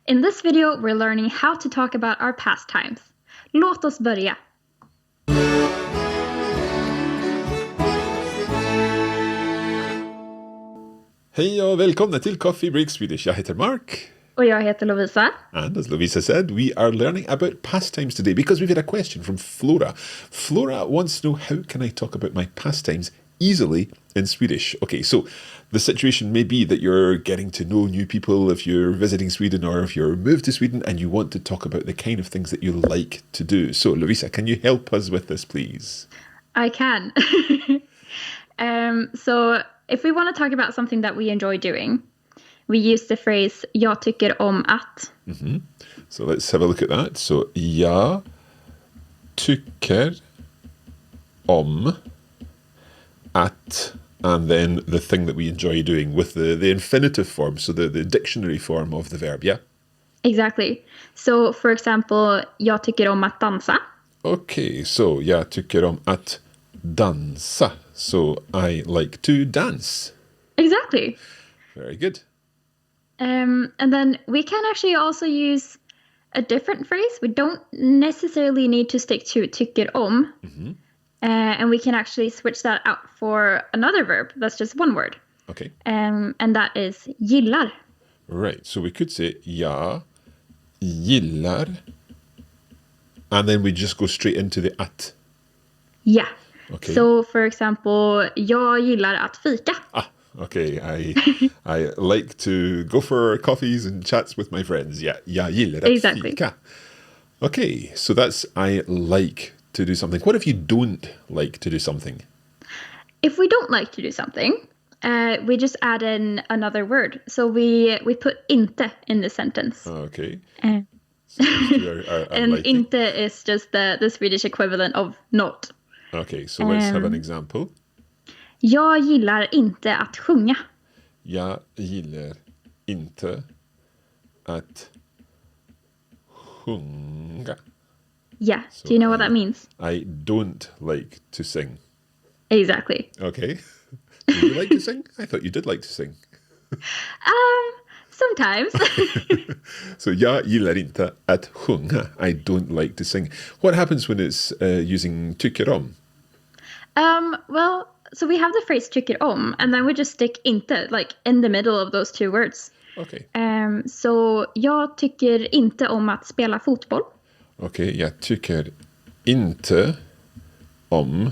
In this video, we're learning how to talk about our pastimes. Låt oss börja. Hej och välkomna till Coffee Break Swedish. Jag heter Mark. Och jag heter Lovisa. And as Lovisa said, we are learning about pastimes today because we've had a question from Flora. Flora wants to know, how can I talk about my pastimes easily in Swedish? Okay, so the situation may be that you're getting to know new people if you're visiting Sweden or if you're moved to Sweden and you want to talk about the kind of things that you like to do. So Lovisa, can you help us with this, please? I can. So if we want to talk about something that we enjoy doing, we use the phrase jag tycker om att. Mm-hmm. So let's have a look at that. So jag tycker om att, and then the thing that we enjoy doing with the infinitive form, so the dictionary form of the verb, yeah? Exactly. So for example, jag tycker om att dansa. Okay, so jag tycker om att dansa. So I like to dance. Exactly. Very good. And then we can actually also use a different phrase. We don't necessarily need to stick to tycker om. Mm-hmm. And we can actually switch that out for another verb. That's just one word. Okay. And that is gillar. Right, so we could say jag gillar, and then we just go straight into the att. Yeah. Okay. So for example, jag gillar att fika. Okay, I like to go for coffees and chats with my friends. Yeah, jag gillar att fika. Okay, so that's I like to do something. What if you don't like to do something? If we don't like to do something, we just add in another word. So we put inte in the sentence. Okay. So our and liking. inte is just the Swedish equivalent of not. Okay, so let's have an example. Jag gillar inte att sjunga. Jag gillar inte att sjunga. Yeah, So do you know what that means? I don't like to sing. Exactly. Okay. Do you like to sing? I thought you did like to sing. Sometimes. So jag gillar inte att sjunga. I don't like to sing. What happens when it's using tycker om? Well, so we have the phrase tycker om, and then we just stick inte, like in the middle of those two words. Okay. Så jag tycker inte om att spela fotboll. Okay, jag tycker inte om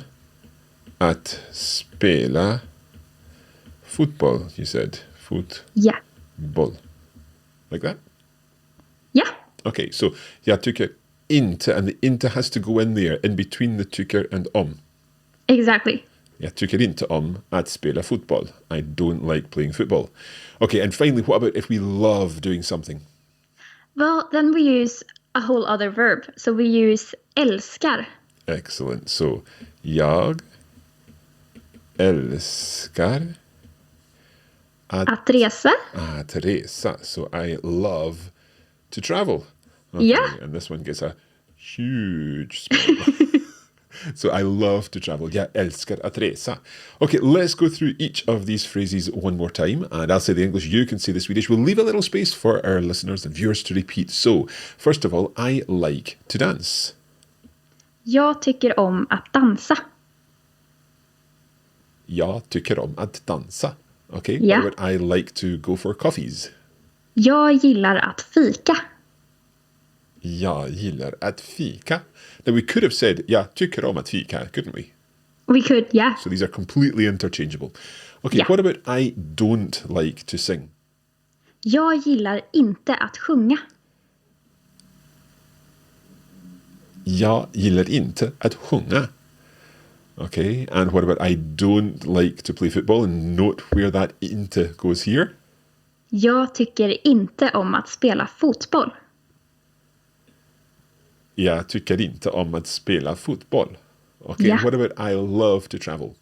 att spela fotboll, you said. Yeah. Boll. Like that? Yeah. Okay, so jag tycker inte, and the inte has to go in there, in between the tycker and om. Exactly. Jag tycker inte om att spela fotboll. I don't like playing football. Okay, and finally, what about if we love doing something? Well, then we use a whole other verb. So we use älskar. Excellent. So, jag älskar Att resa. Att resa. So I love to travel. Okay, Yeah. And this one gets a huge smile. So I love to travel. Jag älskar att resa. Okay, let's go through each of these phrases one more time. And I'll say the English, you can say the Swedish. We'll leave a little space for our listeners and viewers to repeat. So, first of all, I like to dance. Jag tycker om att dansa. Jag tycker om att dansa. Okay, Yeah. What about I like to go for coffees? Jag gillar att fika. Jag gillar att fika. Now we could have said jag tycker om att fika, couldn't we? We could, yeah. So these are completely interchangeable. Okay, Yeah. What about I don't like to sing? Jag gillar inte att sjunga. Jag gillar inte att sjunga. Okay, and what about I don't like to play football? And note where that inte goes here. Jag tycker inte om att spela fotboll. Jag tycker inte om att spela fotboll. Okay, Yeah. What about I love to travel?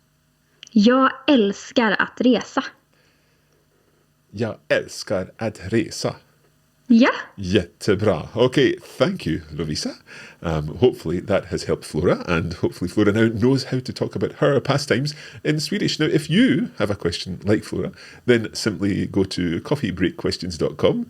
Jag älskar att resa. Jag älskar att resa. Ja. Jättebra. Okay, thank you, Lovisa. Hopefully that has helped Flora, and hopefully Flora now knows how to talk about her pastimes in Swedish. Now, if you have a question like Flora, then simply go to coffeebreakquestions.com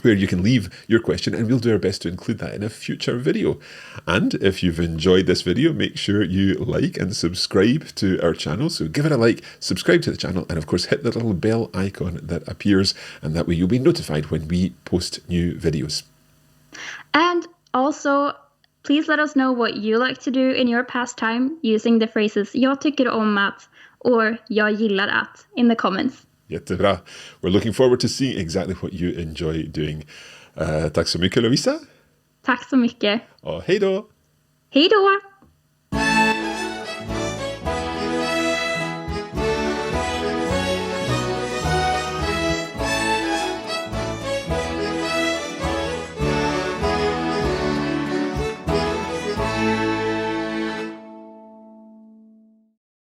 where you can leave your question and we'll do our best to include that in a future video. And if you've enjoyed this video, make sure you like and subscribe to our channel. So give it a like, subscribe to the channel, and of course hit the little bell icon that appears, and that way you'll be notified when we post new videos. And also, please let us know what you like to do in your pastime using the phrases jag tycker om att or jag gillar att in the comments. Jättebra. We're looking forward to seeing exactly what you enjoy doing. Tack så mycket, Lovisa. Tack så mycket. Och hej då! Hej då!